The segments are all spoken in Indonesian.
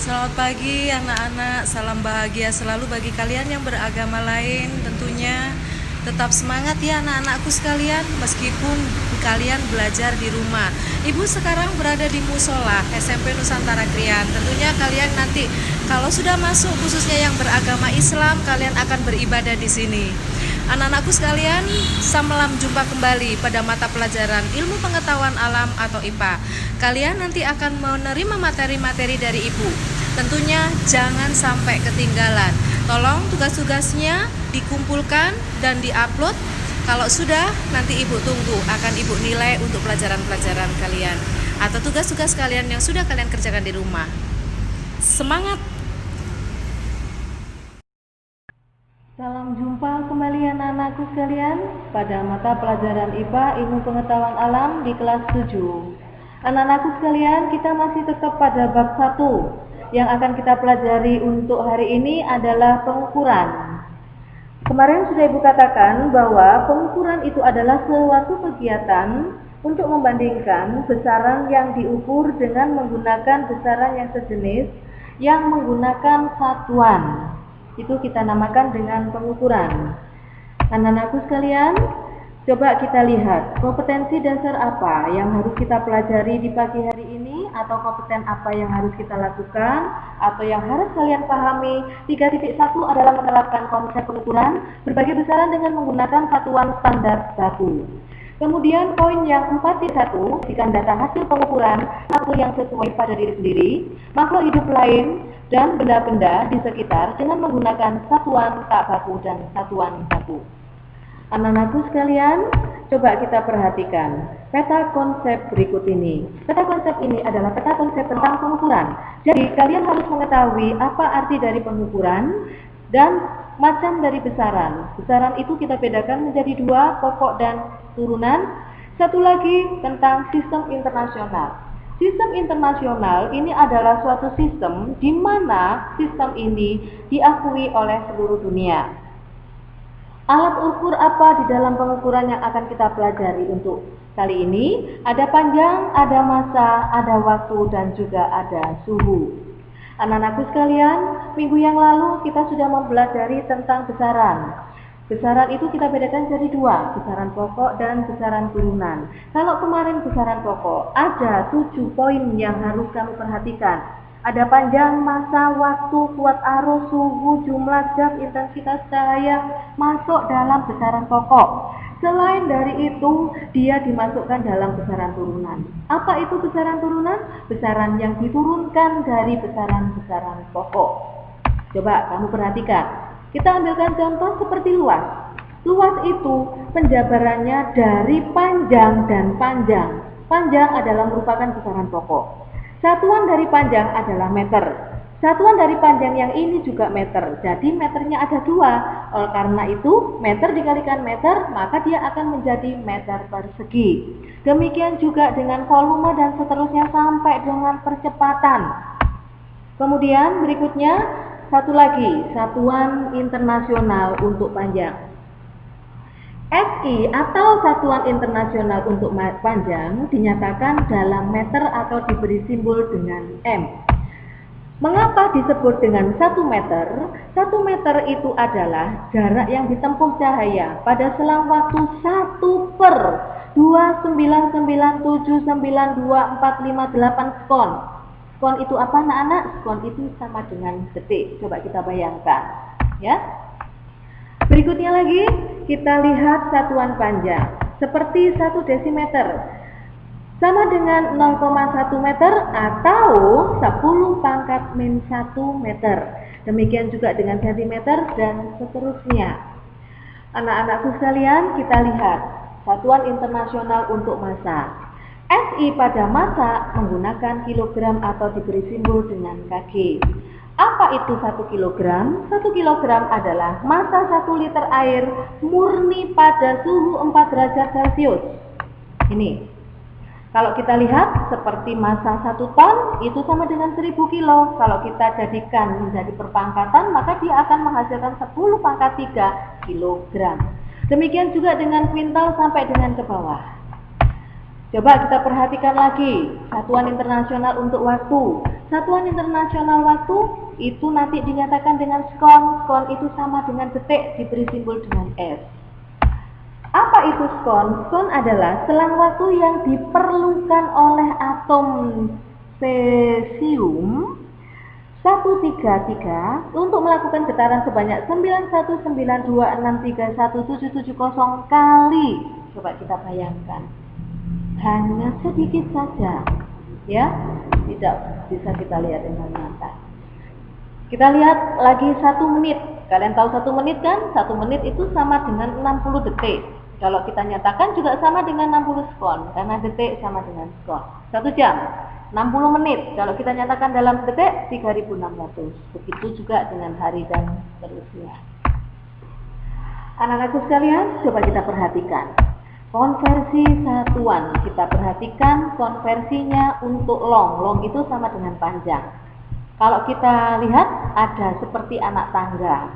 Selamat pagi anak-anak, salam bahagia selalu bagi kalian yang beragama lain tentunya. Tetap semangat ya anak-anakku sekalian, meskipun kalian belajar di rumah. Ibu sekarang berada di musola SMP Nusantara Krian. Tentunya kalian nanti kalau sudah masuk khususnya yang beragama Islam, kalian akan beribadah di sini. Anak-anakku sekalian, samalam jumpa kembali pada mata pelajaran Ilmu Pengetahuan Alam atau IPA. Kalian nanti akan menerima materi-materi dari Ibu. Tentunya jangan sampai ketinggalan. Tolong tugas-tugasnya dikumpulkan dan diupload. Kalau sudah, nanti Ibu tunggu akan Ibu nilai untuk pelajaran-pelajaran kalian atau tugas-tugas kalian yang sudah kalian kerjakan di rumah. Semangat! Salam jumpa kembali anak-anakku sekalian pada mata pelajaran IPA Ilmu Pengetahuan Alam di kelas 7. Anak-anakku sekalian, kita masih tetap pada bab 1. Yang akan kita pelajari untuk hari ini adalah pengukuran. Kemarin sudah Ibu katakan bahwa pengukuran itu adalah suatu kegiatan untuk membandingkan besaran yang diukur dengan menggunakan besaran yang sejenis yang menggunakan satuan. Itu kita namakan dengan pengukuran. Anak-anakku sekalian, coba kita lihat kompetensi dasar apa yang harus kita pelajari di pagi hari ini, atau kompeten apa yang harus kita lakukan, atau yang harus kalian pahami. 3.1 adalah menerapkan konsep pengukuran berbagai besaran dengan menggunakan satuan standar baku. Kemudian poin yang 4.1, berikan data hasil pengukuran satu yang sesuai pada diri sendiri, makhluk hidup lain, dan benda-benda di sekitar dengan menggunakan satuan tak baku dan satuan baku. Anak-anakku sekalian, coba kita perhatikan peta konsep berikut ini. Peta konsep ini adalah peta konsep tentang pengukuran. Jadi kalian harus mengetahui apa arti dari pengukuran dan macam dari besaran. Besaran itu kita bedakan menjadi 2, pokok dan turunan. Satu lagi tentang sistem internasional. Sistem internasional ini adalah suatu sistem di mana sistem ini diakui oleh seluruh dunia. Alat ukur apa di dalam pengukuran yang akan kita pelajari untuk kali ini? Ada panjang, ada massa, ada waktu, dan juga ada suhu. Anak-anakku sekalian, minggu yang lalu kita sudah mempelajari tentang besaran. Besaran itu kita bedakan jadi 2, besaran pokok dan besaran turunan. Kalau kemarin besaran pokok, ada 7 poin yang harus kamu perhatikan. Ada panjang, massa, waktu, kuat arus, suhu, jumlah gas, intensitas cahaya masuk dalam besaran pokok. Selain dari itu, dia dimasukkan dalam besaran turunan. Apa itu besaran turunan? Besaran yang diturunkan dari besaran-besaran pokok. Coba kamu perhatikan. Kita ambilkan contoh seperti luas. Luas itu penjabarannya dari panjang dan panjang. Panjang adalah merupakan besaran pokok. Satuan dari panjang adalah meter. Satuan dari panjang yang ini juga meter. Jadi meternya ada 2. Oleh karena itu, meter dikalikan meter, maka dia akan menjadi meter persegi. Demikian juga dengan volume dan seterusnya sampai dengan percepatan. Kemudian berikutnya, satu lagi, satuan internasional untuk panjang. SI atau satuan internasional untuk panjang dinyatakan dalam meter atau diberi simbol dengan M. Mengapa disebut dengan 1 meter? 1 meter itu adalah jarak yang ditempuh cahaya pada selang waktu 1 per 299792458 skon. Skon itu apa anak-anak? Skon itu sama dengan detik. Coba kita bayangkan, ya. Berikutnya lagi, kita lihat satuan panjang. Seperti 1 desimeter. Sama dengan 0,1 meter atau 10 pangkat min 1 meter. Demikian juga dengan sentimeter dan seterusnya. Anak-anakku sekalian, kita lihat satuan internasional untuk massa. SI pada massa menggunakan kilogram atau diberi simbol dengan kg. Apa itu 1 kilogram? 1 kilogram adalah massa 1 liter air murni pada suhu 4 derajat Celcius. Ini. Kalau kita lihat seperti massa 1 ton itu sama dengan 1000 kilo. Kalau kita jadikan menjadi perpangkatan, maka dia akan menghasilkan 10 pangkat 3 kilogram. Demikian juga dengan kuintal sampai dengan ke bawah. Coba kita perhatikan lagi, Satuan Internasional untuk Waktu. Satuan Internasional Waktu itu nanti dinyatakan dengan skon. Skon itu sama dengan detik, diberi simbol dengan S. Apa itu skon? Skon adalah selang waktu yang diperlukan oleh atom cesium 133 untuk melakukan getaran sebanyak 9192631770 kali. Coba kita bayangkan. Hanya sedikit saja, ya, tidak bisa kita lihat dengan mata. Kita lihat lagi 1 menit. Kalian tahu 1 menit kan? 1 menit itu sama dengan 60 detik. Kalau kita nyatakan juga sama dengan 60 skon, karena detik sama dengan skon. 1 jam, 60 menit. Kalau kita nyatakan dalam detik, 3600. Begitu juga dengan hari dan seterusnya. Anak-anakku sekalian, coba kita perhatikan. Konversi satuan, kita perhatikan konversinya untuk long. Long itu sama dengan panjang. Kalau kita lihat ada seperti anak tangga.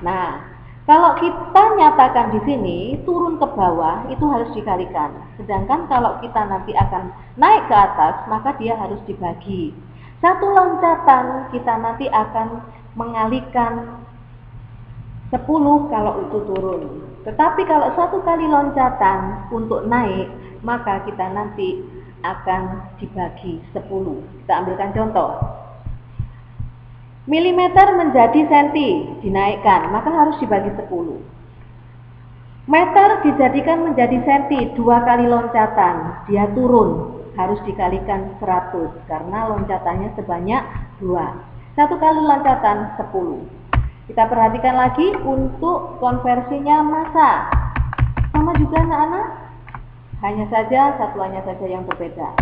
Nah, kalau kita nyatakan di sini turun ke bawah itu harus dikalikan. Sedangkan kalau kita nanti akan naik ke atas, maka dia harus dibagi. Satu loncatan kita nanti akan mengalikan 10 kalau itu turun. Tetapi kalau 1 kali loncatan untuk naik, maka kita nanti akan dibagi 10. Kita ambilkan contoh. Milimeter menjadi senti, dinaikkan, maka harus dibagi 10. Meter dijadikan menjadi senti, 2 kali loncatan, dia turun, harus dikalikan 100, karena loncatannya sebanyak 2. 1 kali loncatan 10. Kita perhatikan lagi untuk konversinya massa. Sama juga anak-anak, hanya saja satuannya saja yang berbeda.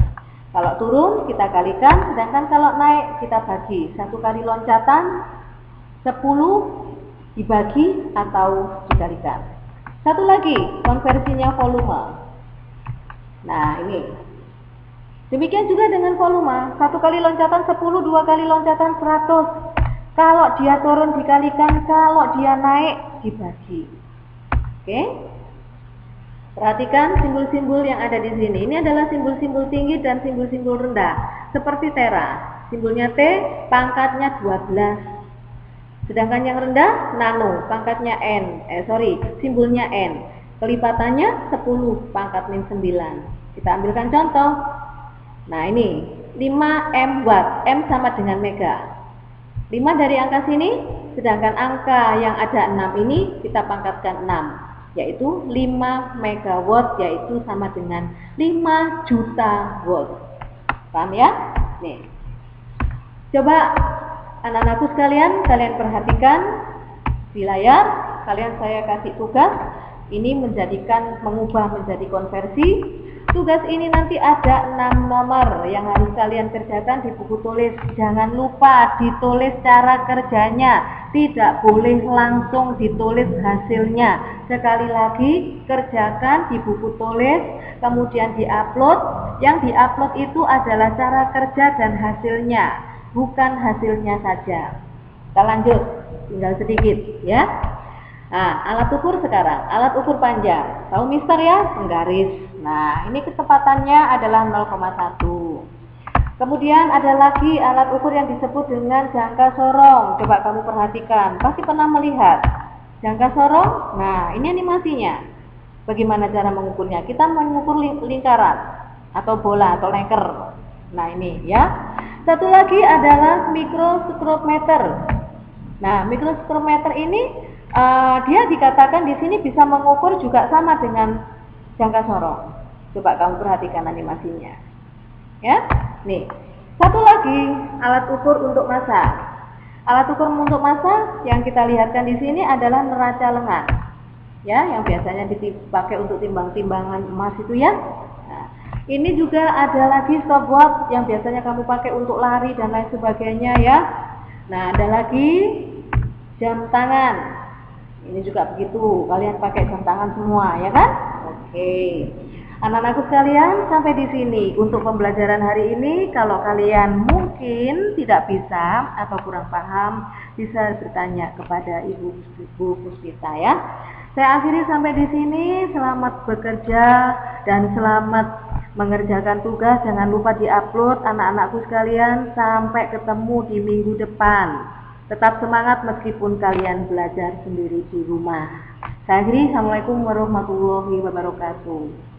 Kalau turun kita kalikan, sedangkan kalau naik kita bagi. 1 kali loncatan 10 dibagi atau dikalikan. Satu lagi, konversinya volume. Nah ini. Demikian juga dengan volume. 1 kali loncatan 10, 2 kali loncatan 100. Kalau dia turun dikalikan, kalau dia naik dibagi. Oke? Perhatikan simbol-simbol yang ada di sini. Ini adalah simbol-simbol tinggi dan simbol-simbol rendah. Seperti tera. Simbolnya T, pangkatnya 12. Sedangkan yang rendah, nano, pangkatnya N. Simbolnya N. Kelipatannya 10, pangkat min 9. Kita ambilkan contoh. Nah ini, 5 M watt. M sama dengan mega. 5 dari angka sini, sedangkan angka yang ada 6 ini kita pangkatkan 6, yaitu 5 megawatt, yaitu sama dengan 5 juta watt. Paham ya? Nih. Coba anak-anakku sekalian, kalian perhatikan di layar, kalian saya kasih tugas, ini mengubah menjadi konversi. Tugas ini nanti ada 6 nomor yang harus kalian kerjakan di buku tulis. Jangan lupa ditulis cara kerjanya. Tidak boleh langsung ditulis hasilnya. Sekali lagi, kerjakan di buku tulis, kemudian diupload. Yang diupload itu adalah cara kerja dan hasilnya, bukan hasilnya saja. Kita lanjut, tinggal sedikit ya. Nah, alat ukur sekarang, alat ukur panjang. Tahu mister ya? Penggaris. Nah, ini kecepatannya adalah 0,1. Kemudian ada lagi alat ukur yang disebut dengan jangka sorong. Coba kamu perhatikan, pasti pernah melihat jangka sorong. Nah, ini animasinya. Bagaimana cara mengukurnya? Kita mengukur lingkaran atau bola atau lengker. Nah, ini ya. Satu lagi adalah mikroskrometer. Nah, mikroskrometer ini dia dikatakan di sini bisa mengukur juga sama dengan jangka sorong. Coba kamu perhatikan animasinya. Ya, nih. Satu lagi alat ukur untuk massa. Alat ukur untuk massa yang kita lihatkan di sini adalah neraca lengan. Ya, yang biasanya dipakai untuk timbang-timbangan emas itu ya. Nah, ini juga ada lagi stopwatch yang biasanya kamu pakai untuk lari dan lain sebagainya ya. Nah, ada lagi jam tangan. Ini juga begitu, kalian pakai jam tangan semua, ya kan? Oke. Anak-anakku sekalian, sampai di sini untuk pembelajaran hari ini. Kalau kalian mungkin tidak bisa atau kurang paham, bisa bertanya kepada Ibu Puspita ya. Saya akhiri sampai di sini. Selamat bekerja dan selamat Mengerjakan tugas jangan lupa diupload anak-anakku sekalian. Sampai ketemu di minggu depan. Tetap semangat meskipun kalian belajar sendiri di rumah. Saya akhiri, Assalamualaikum warahmatullahi wabarakatuh.